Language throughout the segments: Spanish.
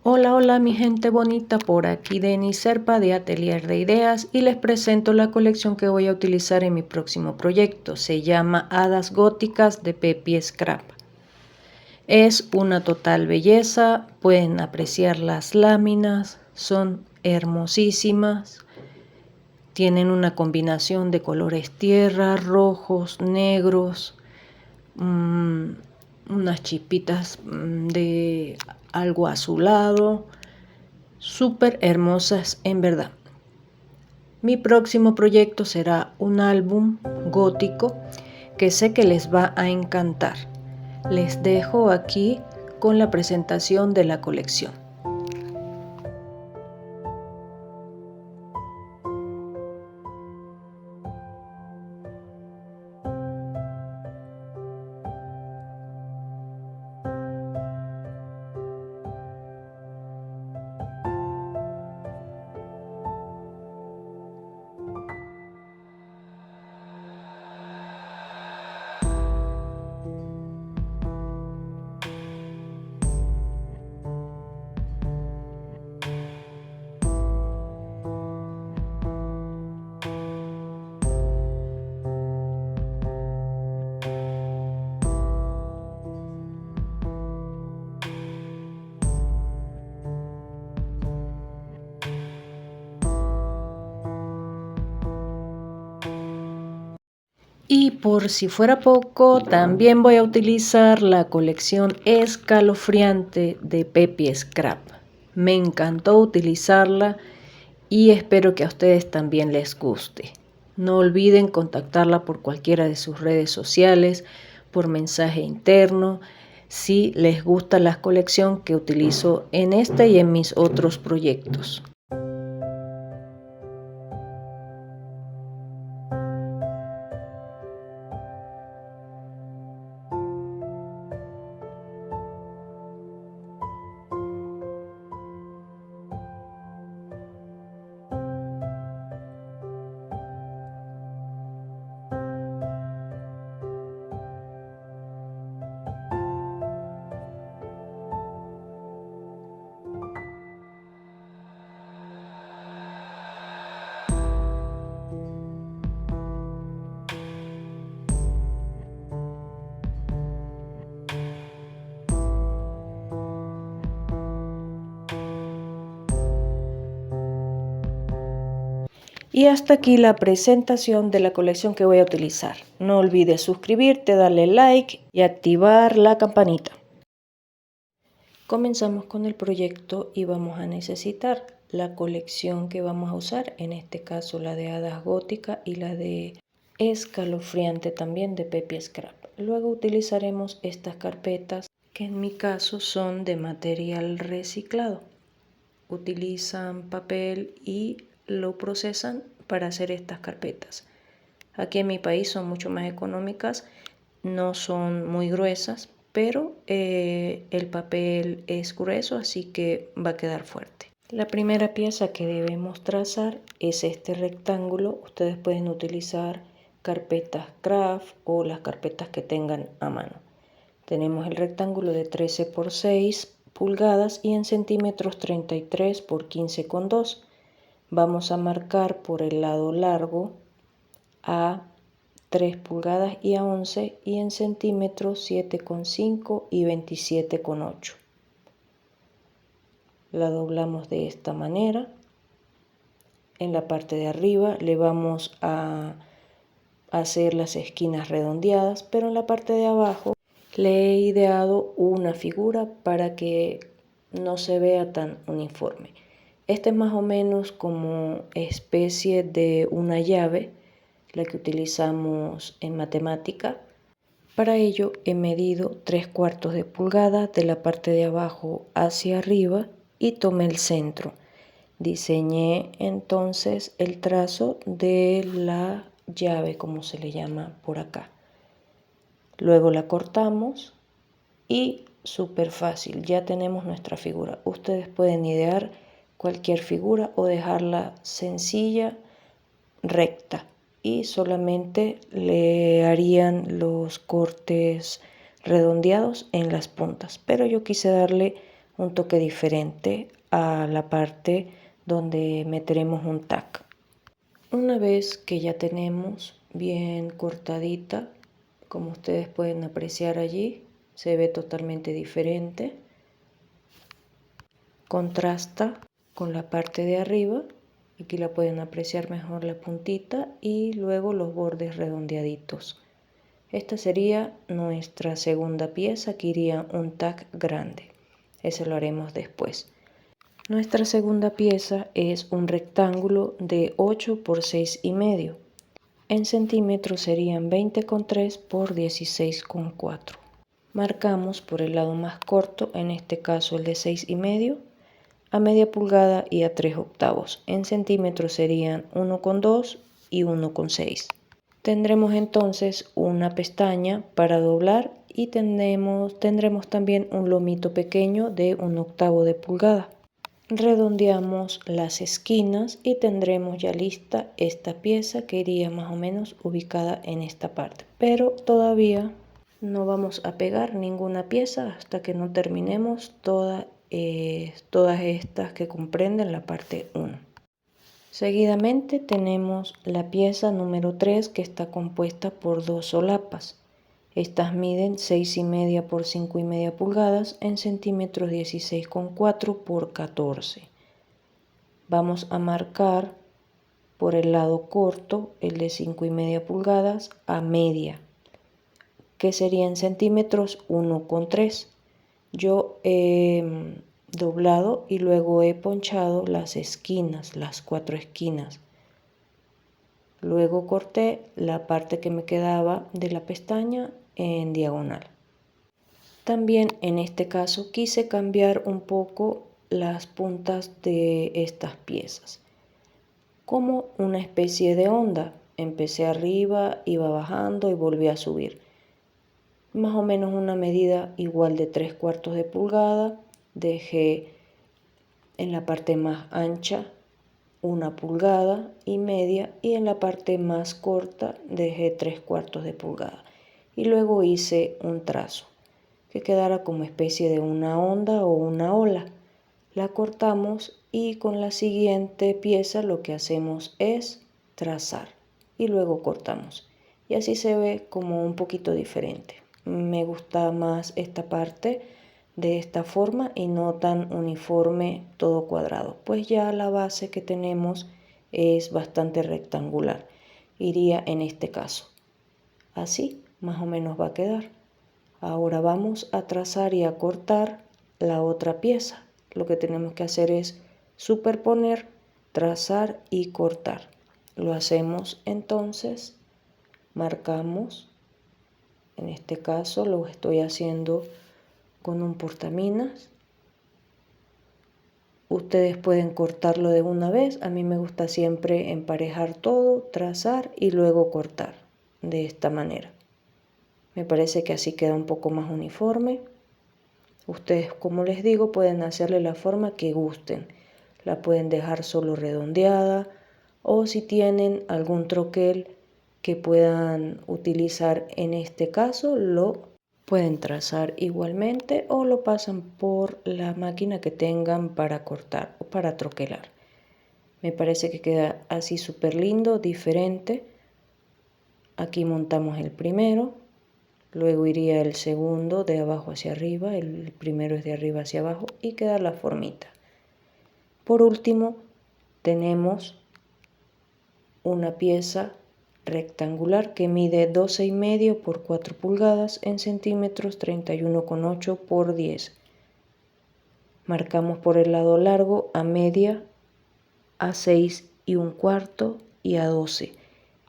Hola, hola mi gente bonita, por aquí Denis Serpa de Atelier de Ideas y les presento la colección que voy a utilizar en mi próximo proyecto. Se llama Hadas Góticas de Pepi Scrap. Es una total belleza, pueden apreciar las láminas, son hermosísimas. Tienen una combinación de colores tierra, rojos, negros, unas chispitas de algo azulado. Súper hermosas en verdad. Mi próximo proyecto será un álbum gótico que sé que les va a encantar. Les dejo aquí con la presentación de la colección. Y por si fuera poco, también voy a utilizar la colección escalofriante de Pepi Scrap. Me encantó utilizarla y espero que a ustedes también les guste. No olviden contactarla por cualquiera de sus redes sociales, por mensaje interno, si les gusta la colección que utilizo en este y en mis otros proyectos. Y hasta aquí la presentación de la colección que voy a utilizar. No olvides suscribirte, darle like y activar la campanita. Comenzamos con el proyecto y vamos a necesitar la colección que vamos a usar, en este caso la de Hadas Gótica y la de Escalofriante también de Pepi Scrap. Luego utilizaremos estas carpetas que en mi caso son de material reciclado. Utilizan papel y lo procesan para hacer estas carpetas. Aquí en mi país son mucho más económicas, no son muy gruesas, pero el papel es grueso, así que va a quedar fuerte. La primera pieza que debemos trazar es este rectángulo. Ustedes pueden utilizar carpetas craft o las carpetas que tengan a mano. Tenemos el rectángulo de 13 por 6 pulgadas y en centímetros 33 por 15,2. Vamos a marcar por el lado largo a 3 pulgadas y a 11 y en centímetros 7,5 y 27,8. La doblamos de esta manera. En la parte de arriba le vamos a hacer las esquinas redondeadas, pero en la parte de abajo le he ideado una figura para que no se vea tan uniforme. Este es más o menos como especie de una llave, la que utilizamos en matemática. Para ello he medido 3/4 de pulgada de la parte de abajo hacia arriba y tomé el centro. Diseñé entonces el trazo de la llave, como se le llama por acá. Luego la cortamos y súper fácil, ya tenemos nuestra figura. Ustedes pueden idear cualquier figura o dejarla sencilla, recta, y solamente le harían los cortes redondeados en las puntas, pero yo quise darle un toque diferente a la parte donde meteremos un tac. Una vez que ya tenemos bien cortadita, como ustedes pueden apreciar allí, se ve totalmente diferente. Contrasta con la parte de arriba. Aquí la pueden apreciar mejor la puntita y luego los bordes redondeaditos. Esta sería nuestra segunda pieza, que iría un tac grande. Eso lo haremos después. Nuestra segunda pieza es un rectángulo de 8 por 6,5. En centímetros serían 20,3 por 16,4. Marcamos por el lado más corto, en este caso el de 6,5, a media pulgada y a 3/8. En centímetros serían 1,2 y 1,6. Tendremos entonces una pestaña para doblar y tendremos también un lomito pequeño de 1/8 de pulgada. Redondeamos las esquinas y tendremos ya lista esta pieza, que iría más o menos ubicada en esta parte, pero todavía no vamos a pegar ninguna pieza hasta que no terminemos todas estas que comprenden la parte 1. Seguidamente tenemos la pieza número 3, que está compuesta por 2 solapas. Estas miden 6,5 por 5,5 pulgadas, en centímetros 16,4 por 14. Vamos a marcar por el lado corto, el de 5,5 pulgadas, a media, que sería en centímetros 1,3. Yo he doblado y luego he ponchado las esquinas, las 4 esquinas. Luego corté la parte que me quedaba de la pestaña en diagonal. También en este caso quise cambiar un poco las puntas de estas piezas, como una especie de onda. Empecé arriba, iba bajando y volví a subir. Más o menos una medida igual de 3/4 de pulgada. Dejé en la parte más ancha 1,5 pulgadas y en la parte más corta dejé 3/4 de pulgada. Y luego hice un trazo que quedara como especie de una onda o una ola. La cortamos y con la siguiente pieza lo que hacemos es trazar y luego cortamos. Y así se ve como un poquito diferente. Me gusta más esta parte de esta forma y no tan uniforme todo cuadrado, pues ya la base que tenemos es bastante rectangular. Iría en este caso. Así más o menos va a quedar. Ahora vamos a trazar y a cortar la otra pieza. Lo que tenemos que hacer es superponer, trazar y cortar. Lo hacemos entonces, marcamos. En este caso lo estoy haciendo con un portaminas. Ustedes pueden cortarlo de una vez. A mí me gusta siempre emparejar todo, trazar y luego cortar de esta manera. Me parece que así queda un poco más uniforme. Ustedes, como les digo, pueden hacerle la forma que gusten. La pueden dejar solo redondeada, o si tienen algún troquel que puedan utilizar en este caso, lo pueden trazar igualmente o lo pasan por la máquina que tengan para cortar o para troquelar. Me parece que queda así súper lindo, diferente. Aquí montamos el primero. Luego iría el segundo de abajo hacia arriba, el primero es de arriba hacia abajo y queda la formita. Por último, tenemos una pieza rectangular que mide 12,5 por 4 pulgadas, en centímetros 31,8 por 10. Marcamos por el lado largo a media, a 6,25 y a 12.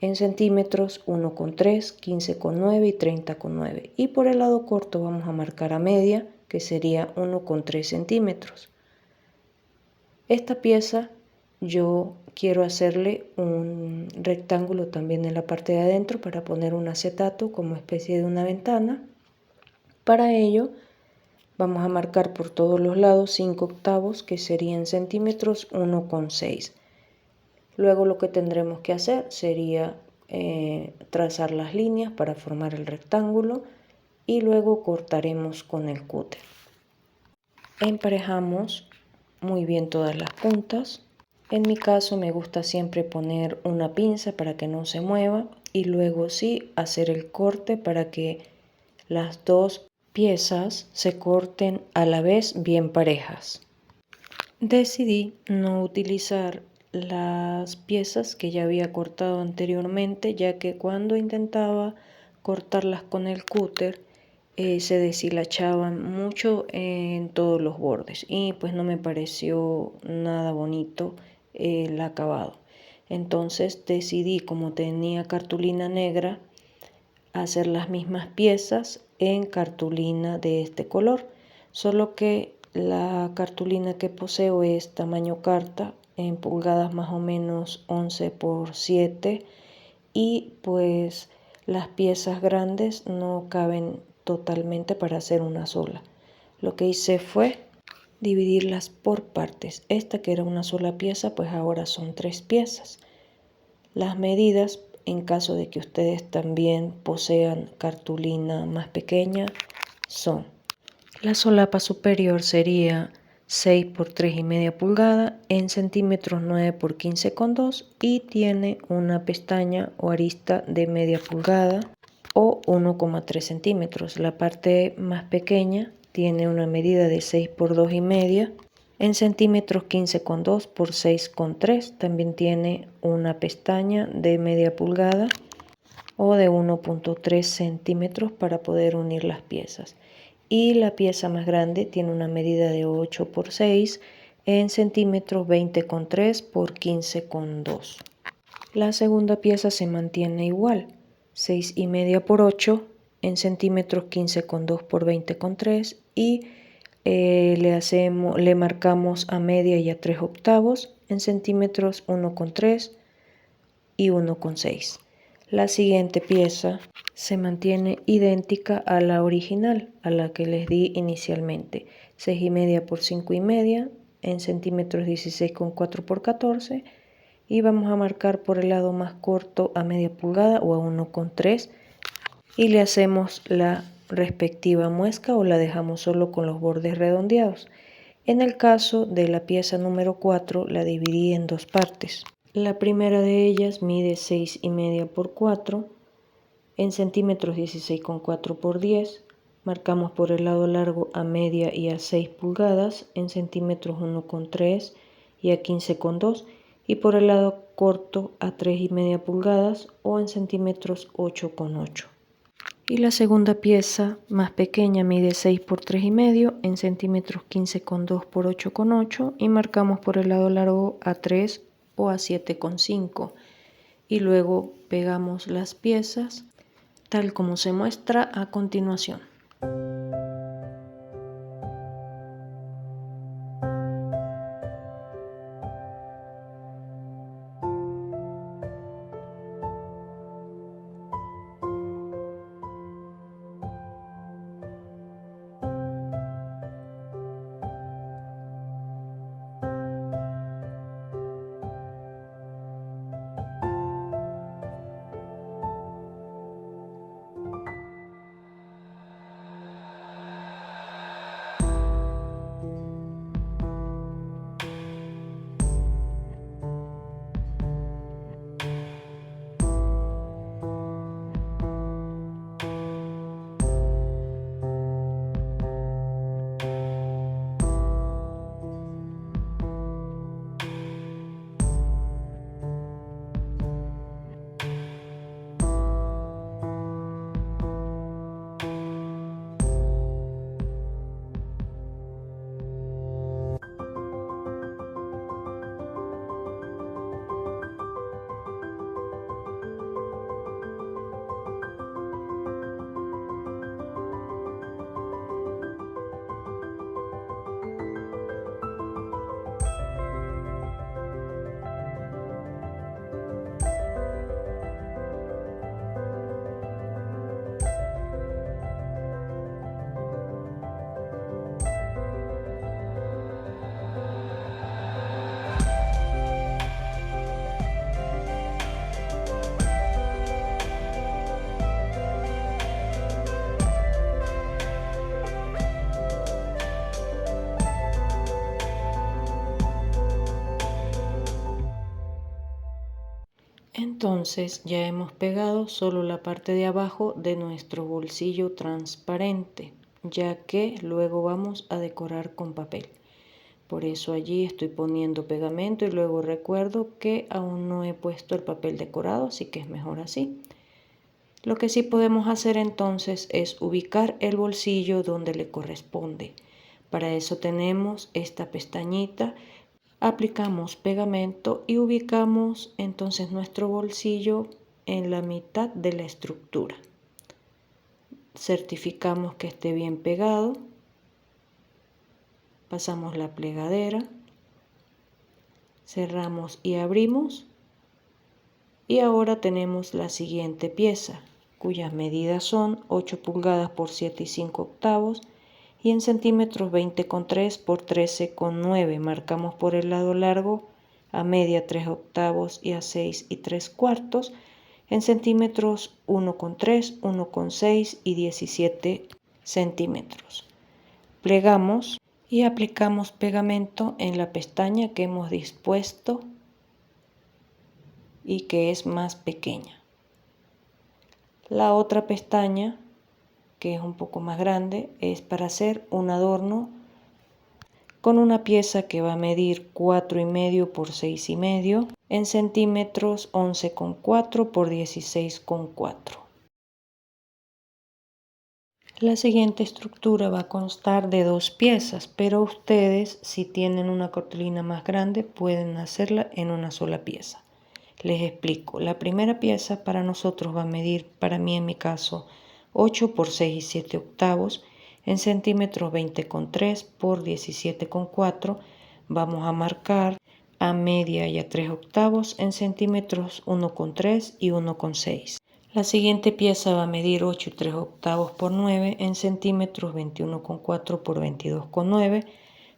En centímetros 1,3, 15,9 y 30,9. Y por el lado corto vamos a marcar a media, que sería 1,3 centímetros. Esta pieza yo quiero hacerle un rectángulo también en la parte de adentro para poner un acetato como especie de una ventana. Para ello vamos a marcar por todos los lados 5/8, que serían centímetros 1,6. Luego lo que tendremos que hacer sería trazar las líneas para formar el rectángulo y luego cortaremos con el cúter. Emparejamos muy bien todas las puntas. En mi caso me gusta siempre poner una pinza para que no se mueva y luego sí hacer el corte para que las dos piezas se corten a la vez bien parejas. Decidí no utilizar las piezas que ya había cortado anteriormente, ya que cuando intentaba cortarlas con el cúter se deshilachaban mucho en todos los bordes y pues no me pareció nada bonito el acabado. Entonces decidí, como tenía cartulina negra, hacer las mismas piezas en cartulina de este color, solo que la cartulina que poseo es tamaño carta en pulgadas más o menos 11 por 7 y pues las piezas grandes no caben totalmente para hacer una sola. Lo que hice fue dividirlas por partes. Esta que era una sola pieza pues ahora son 3 piezas. Las medidas, en caso de que ustedes también posean cartulina más pequeña, son: la solapa superior sería 6 por 3,5 pulgadas en centímetros 9 por 15,2 y tiene una pestaña o arista de media pulgada o 1,3 centímetros. La parte más pequeña tiene una medida de 6 por 2,5 en centímetros 15,2 por 6,3. También tiene una pestaña de media pulgada o de 1,3 centímetros para poder unir las piezas. Y la pieza más grande tiene una medida de 8 por 6 en centímetros 20,3 por 15,2. La segunda pieza se mantiene igual, 6,5 por 8 en centímetros 15,2 por 20,3 y le marcamos a media y a 3 octavos en centímetros 1,3 y 1,6. La siguiente pieza se mantiene idéntica a la original, a la que les di inicialmente, 6,5 por 5,5 en centímetros 16,4 por 14 y vamos a marcar por el lado más corto a media pulgada o a 1,3 y le hacemos la respectiva muesca o la dejamos solo con los bordes redondeados. En el caso de la pieza número 4 la dividí en dos partes. La primera de ellas mide 6,5 por 4 en centímetros 16,4 por 10. Marcamos por el lado largo a media y a 6 pulgadas en centímetros 1,3 y a 15,2 y por el lado corto a 3,5 pulgadas o en centímetros 8,8. Y la segunda pieza más pequeña mide 6 por 3,5 en centímetros 15,2 por 8,8 y marcamos por el lado largo a 3 o a 7,5 y luego pegamos las piezas tal como se muestra a continuación. Entonces ya hemos pegado solo la parte de abajo de nuestro bolsillo transparente, ya que luego vamos a decorar con papel. Por eso allí estoy poniendo pegamento y luego recuerdo que aún no he puesto el papel decorado, así que es mejor así. Lo que sí podemos hacer entonces es ubicar el bolsillo donde le corresponde. Para eso tenemos esta pestañita, aplicamos pegamento y ubicamos entonces nuestro bolsillo en la mitad de la estructura. Certificamos que esté bien pegado. Pasamos la plegadera, cerramos y abrimos, y ahora tenemos la siguiente pieza, cuyas medidas son 8 pulgadas por 7,5 y en centímetros 20,3 por 13,9. Marcamos por el lado largo a media 3/8 y a 6,3 en centímetros 1,3, 1,6 y 17 centímetros. Plegamos y aplicamos pegamento en la pestaña que hemos dispuesto y que es más pequeña. La otra pestaña, que es un poco más grande, es para hacer un adorno con una pieza que va a medir 4,5 por 6,5 en centímetros 11,4 por 16,4. La siguiente estructura va a constar de 2 piezas, pero ustedes, si tienen una cartulina más grande, pueden hacerla en una sola pieza. Les explico. La primera pieza para nosotros va a medir, para mí en mi caso, 8 por 6,7 en centímetros 20,3 por 17,4. Vamos a marcar a media y a 3/8 en centímetros 1,3 y 1,6. La siguiente pieza va a medir 8,3 por 9 en centímetros 21,4 por 22,9.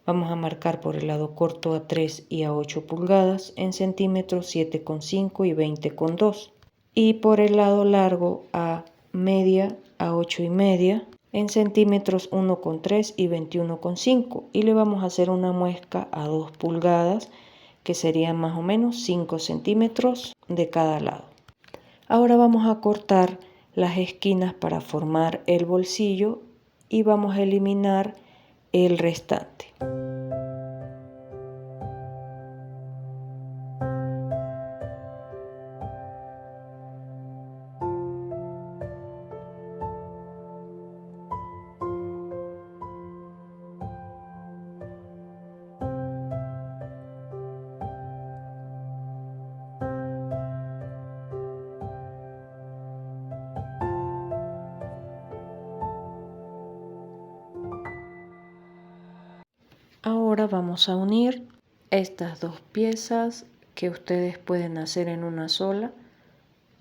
Vamos a marcar por el lado corto a 3 y a 8 pulgadas en centímetros 7,5 y 20,2. Y por el lado largo a media a 8,5 en centímetros 1,3 y 21,5. Y le vamos a hacer una muesca a 2 pulgadas que serían más o menos 5 centímetros de cada lado. Ahora vamos a cortar las esquinas para formar el bolsillo y vamos a eliminar el restante. Ahora vamos a unir estas dos piezas que ustedes pueden hacer en una sola,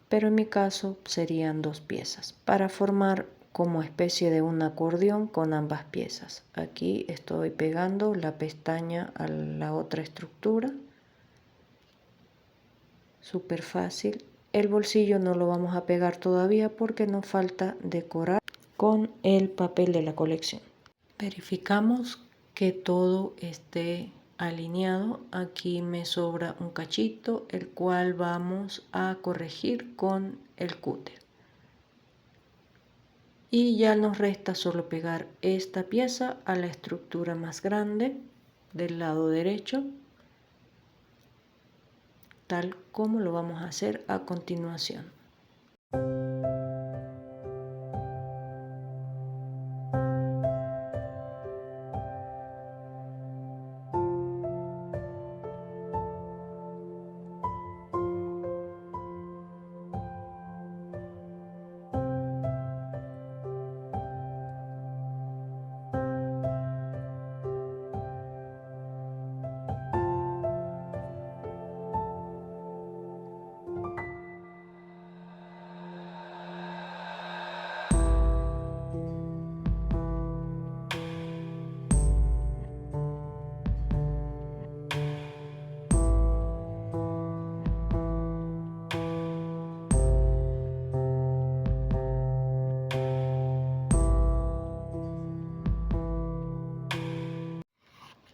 pero en mi caso serían 2 piezas para formar como especie de un acordeón con ambas piezas. Aquí estoy pegando la pestaña a la otra estructura. Súper fácil. El bolsillo no lo vamos a pegar todavía porque nos falta decorar con el papel de la colección. Verificamos que todo esté alineado. Aquí me sobra un cachito, el cual vamos a corregir con el cúter. Y ya nos resta solo pegar esta pieza a la estructura más grande del lado derecho, tal como lo vamos a hacer a continuación.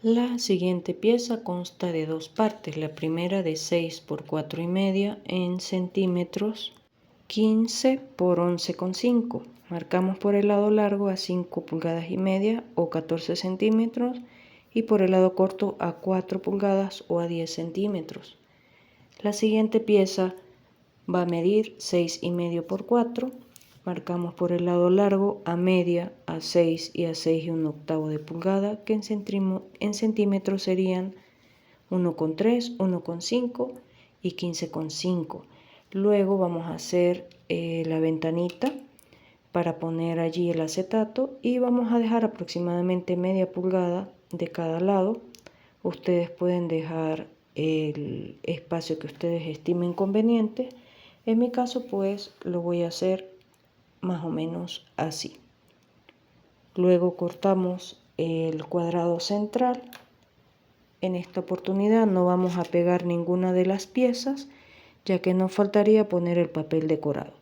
La siguiente pieza consta de dos partes, la primera de 6 por 4,5 en centímetros, 15 por 11,5. Marcamos por el lado largo a 5,5 pulgadas o 14 centímetros y por el lado corto a 4 pulgadas o a 10 centímetros. La siguiente pieza va a medir 6,5 por 4. Marcamos por el lado largo a media, a 6 y a 6,1 de pulgada, que en centímetros serían 1,3, 1,5 y 15,5. Luego vamos a hacer la ventanita para poner allí el acetato y vamos a dejar aproximadamente media pulgada de cada lado. Ustedes pueden dejar el espacio que ustedes estimen conveniente. En mi caso pues lo voy a hacer más o menos así. Luego cortamos el cuadrado central. En esta oportunidad no vamos a pegar ninguna de las piezas, ya que nos faltaría poner el papel decorado.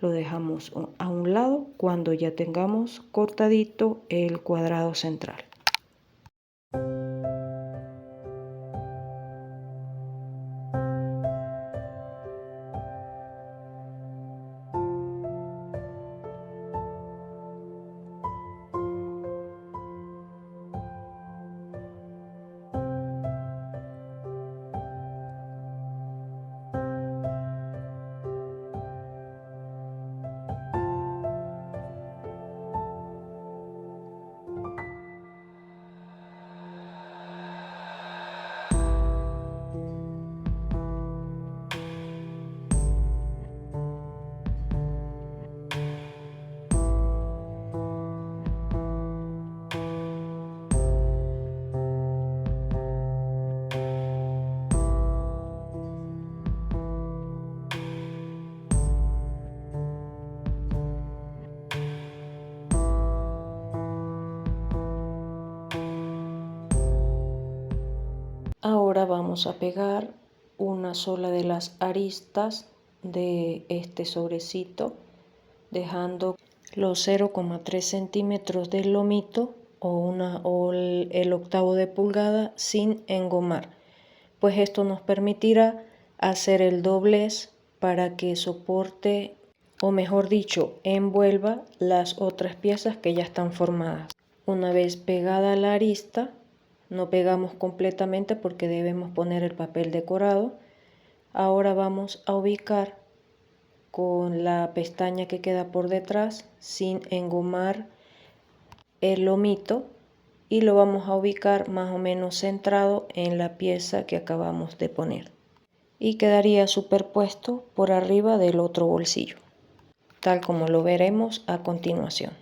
Lo dejamos a un lado cuando ya tengamos cortadito el cuadrado central. Ahora vamos a pegar una sola de las aristas de este sobrecito, dejando los 0,3 centímetros del lomito o el octavo de pulgada sin engomar, pues esto nos permitirá hacer el doblez para que soporte, o mejor dicho, envuelva las otras piezas que ya están formadas. Una vez pegada la arista, no pegamos completamente porque debemos poner el papel decorado. Ahora vamos a ubicar con la pestaña que queda por detrás sin engomar el lomito y lo vamos a ubicar más o menos centrado en la pieza que acabamos de poner y quedaría superpuesto por arriba del otro bolsillo, tal como lo veremos a continuación.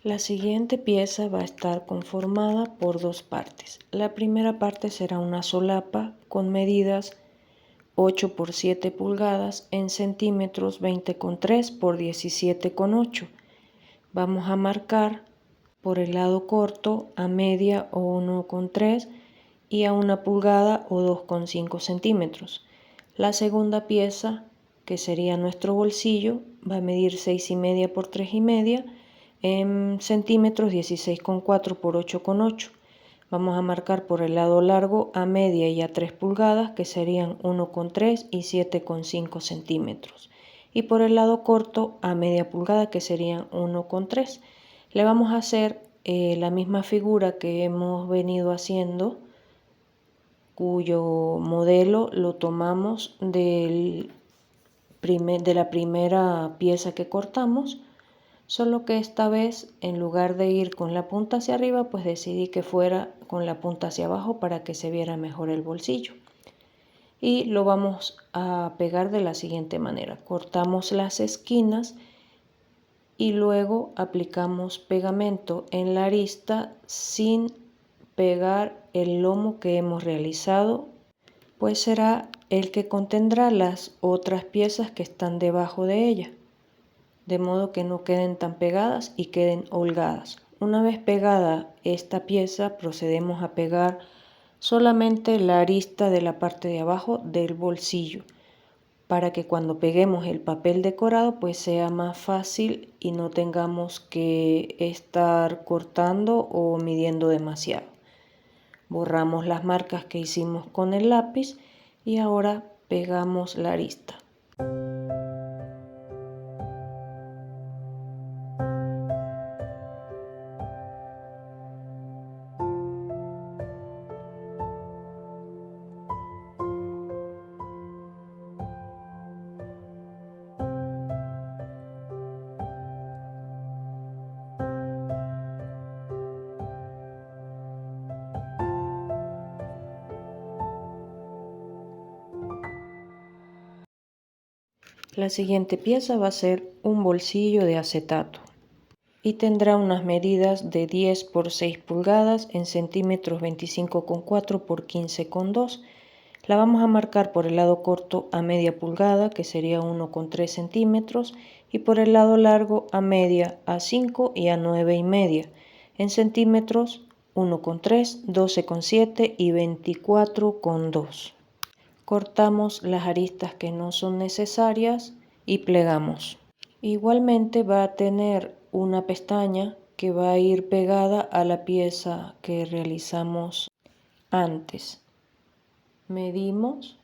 La siguiente pieza va a estar conformada por dos partes. La primera parte será una solapa con medidas 8 por 7 pulgadas en centímetros, 20,3 por 17,8. Vamos a marcar por el lado corto a media o 1,3 y a 1 pulgada o 2,5 centímetros. La segunda pieza, que sería nuestro bolsillo, va a medir 6,5 por 3,5 en centímetros, 16,4 por 8,8. Vamos a marcar por el lado largo a media y a 3 pulgadas, que serían 1,3 y 7,5 centímetros. Y por el lado corto a media pulgada, que serían 1,3. Le vamos a hacer la misma figura que hemos venido haciendo, cuyo modelo lo tomamos del de la primera pieza que cortamos, solo que esta vez en lugar de ir con la punta hacia arriba, pues decidí que fuera con la punta hacia abajo para que se viera mejor el bolsillo. Y lo vamos a pegar de la siguiente manera: cortamos las esquinas y luego aplicamos pegamento en la arista sin pegar el lomo que hemos realizado, pues será el que contendrá las otras piezas que están debajo de ella, de modo que no queden tan pegadas y queden holgadas. Una vez pegada esta pieza, procedemos a pegar solamente la arista de la parte de abajo del bolsillo, para que cuando peguemos el papel decorado pues sea más fácil y no tengamos que estar cortando o midiendo demasiado. Borramos las marcas que hicimos con el lápiz y ahora pegamos la arista. La siguiente pieza va a ser un bolsillo de acetato y tendrá unas medidas de 10 por 6 pulgadas en centímetros 25,4 por 15,2. La vamos a marcar por el lado corto a media pulgada, que sería 1,3 centímetros, y por el lado largo a media, a 5 y a 9,5. En centímetros 1,3, 12,7 y 24,2. Cortamos las aristas que no son necesarias y plegamos. Igualmente va a tener una pestaña que va a ir pegada a la pieza que realizamos antes. Medimos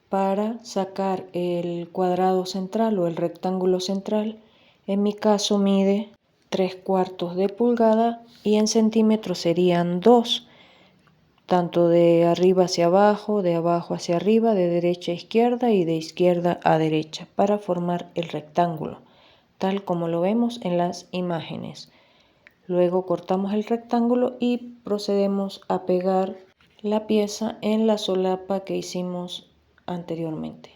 para sacar el cuadrado central o el rectángulo central. En mi caso mide 3/4 de pulgada y en centímetros serían 2. Tanto de arriba hacia abajo, de abajo hacia arriba, de derecha a izquierda y de izquierda a derecha, para formar el rectángulo, tal como lo vemos en las imágenes. Luego cortamos el rectángulo y procedemos a pegar la pieza en la solapa que hicimos anteriormente.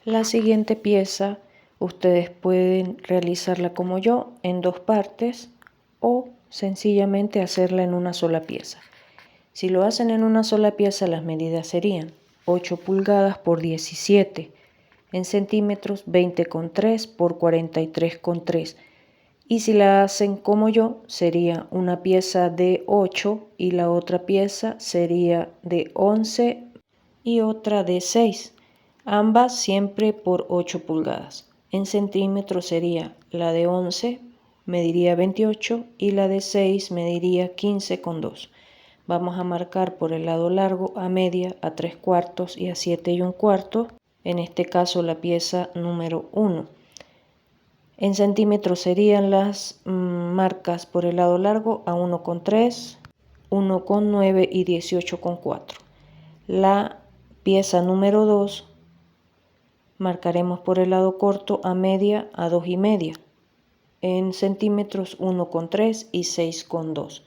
La siguiente pieza ustedes pueden realizarla como yo en 2 partes o sencillamente hacerla en una sola pieza. Si lo hacen en una sola pieza, las medidas serían 8 pulgadas por 17, en centímetros 20,3 por 43,3. Y si la hacen como yo, sería una pieza de 8 y la otra pieza sería de 11 y otra de 6. Ambas siempre por 8 pulgadas. En centímetros sería la de 11, mediría 28 y la de 6 mediría 15,2. Vamos a marcar por el lado largo a media, a 3/4 y a 7 1/4. En este caso la pieza número 1. En centímetros serían las marcas por el lado largo a 1,3, 1,9 y 18,4. La pieza número 2 marcaremos por el lado corto a media, a 2,5. En centímetros 1,3 y 6,2.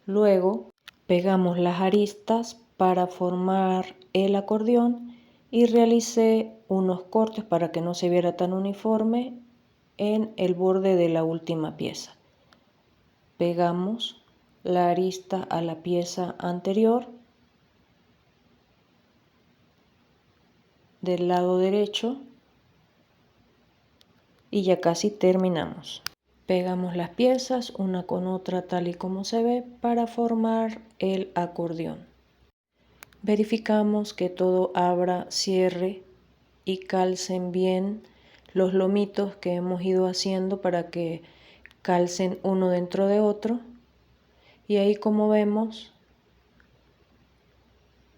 Luego pegamos las aristas para formar el acordeón y realicé unos cortes para que no se viera tan uniforme en el borde de la última pieza. Pegamos la arista a la pieza anterior del lado derecho y ya casi terminamos. Pegamos las piezas una con otra tal y como se ve para formar el acordeón. Verificamos que todo abra, cierre y calcen bien los lomitos que hemos ido haciendo para que calcen uno dentro de otro. Y ahí, como vemos,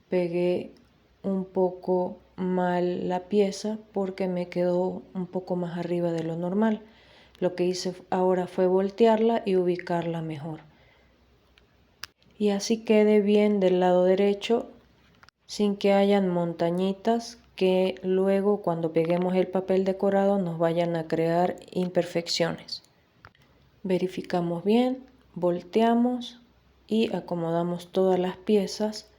pegué un poco mal la pieza porque me quedó un poco más arriba de lo normal. Lo que hice ahora fue voltearla y ubicarla mejor. Y así quede bien del lado derecho, sin que hayan montañitas que luego cuando peguemos el papel decorado nos vayan a crear imperfecciones. Verificamos bien, volteamos y acomodamos todas las piezas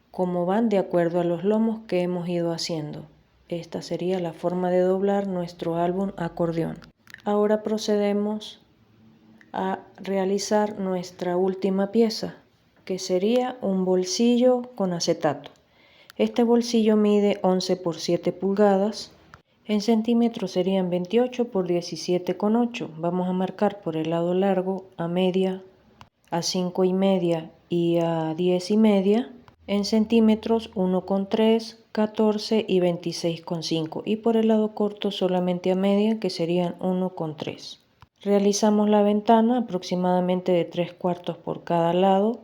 como van de acuerdo a los lomos que hemos ido haciendo. Esta sería la forma de doblar nuestro álbum acordeón. Ahora procedemos a realizar nuestra última pieza, que sería un bolsillo con acetato. Este bolsillo mide 11 por 7 pulgadas. En centímetros serían 28 por 17,8. Vamos a marcar por el lado largo a media, a 5,5 y a 10,5. En centímetros 1,3, 14 y 26,5. Y por el lado corto solamente a media, que serían 1,3. Realizamos la ventana aproximadamente de 3/4 por cada lado.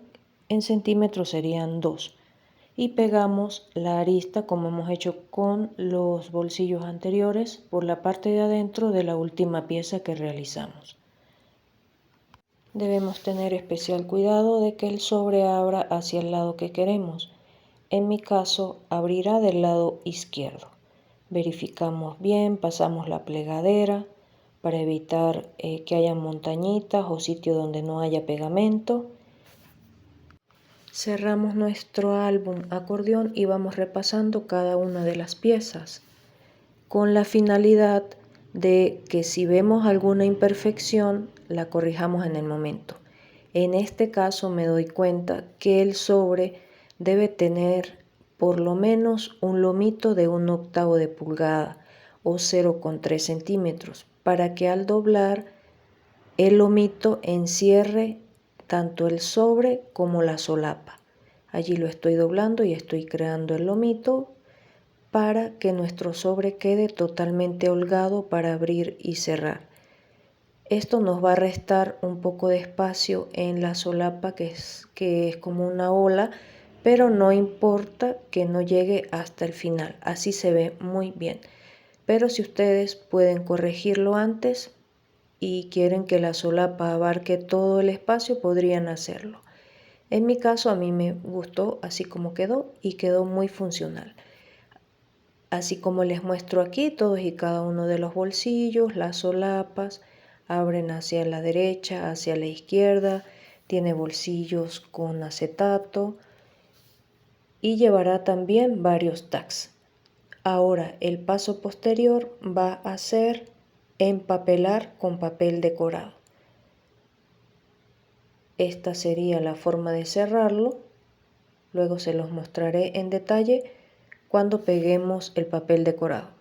En centímetros serían 2. Y pegamos la arista como hemos hecho con los bolsillos anteriores por la parte de adentro de la última pieza que realizamos. Debemos tener especial cuidado de que el sobre abra hacia el lado que queremos. En mi caso abrirá del lado izquierdo. Verificamos bien, pasamos la plegadera para evitar que haya montañitas o sitio donde no haya pegamento. Cerramos nuestro álbum acordeón y vamos repasando cada una de las piezas con la finalidad de que si vemos alguna imperfección la corrijamos en el momento. En este caso me doy cuenta que el sobre debe tener por lo menos un lomito de 1/8 de pulgada o 0,3 centímetros para que al doblar el lomito encierre tanto el sobre como la solapa. Allí lo estoy doblando y estoy creando el lomito para que nuestro sobre quede totalmente holgado para abrir y cerrar. Esto nos va a restar un poco de espacio en la solapa que es como una ola, pero no importa que no llegue hasta el final, así se ve muy bien. Pero si ustedes pueden corregirlo antes y quieren que la solapa abarque todo el espacio, podrían hacerlo. En mi caso a mí me gustó así como quedó y quedó muy funcional. Así como les muestro aquí, todos y cada uno de los bolsillos, las solapas, abren hacia la derecha, hacia la izquierda, tiene bolsillos con acetato y llevará también varios tags. Ahora el paso posterior va a ser empapelar con papel decorado. Esta sería la forma de cerrarlo. Luego se los mostraré en detalle cuando peguemos el papel decorado.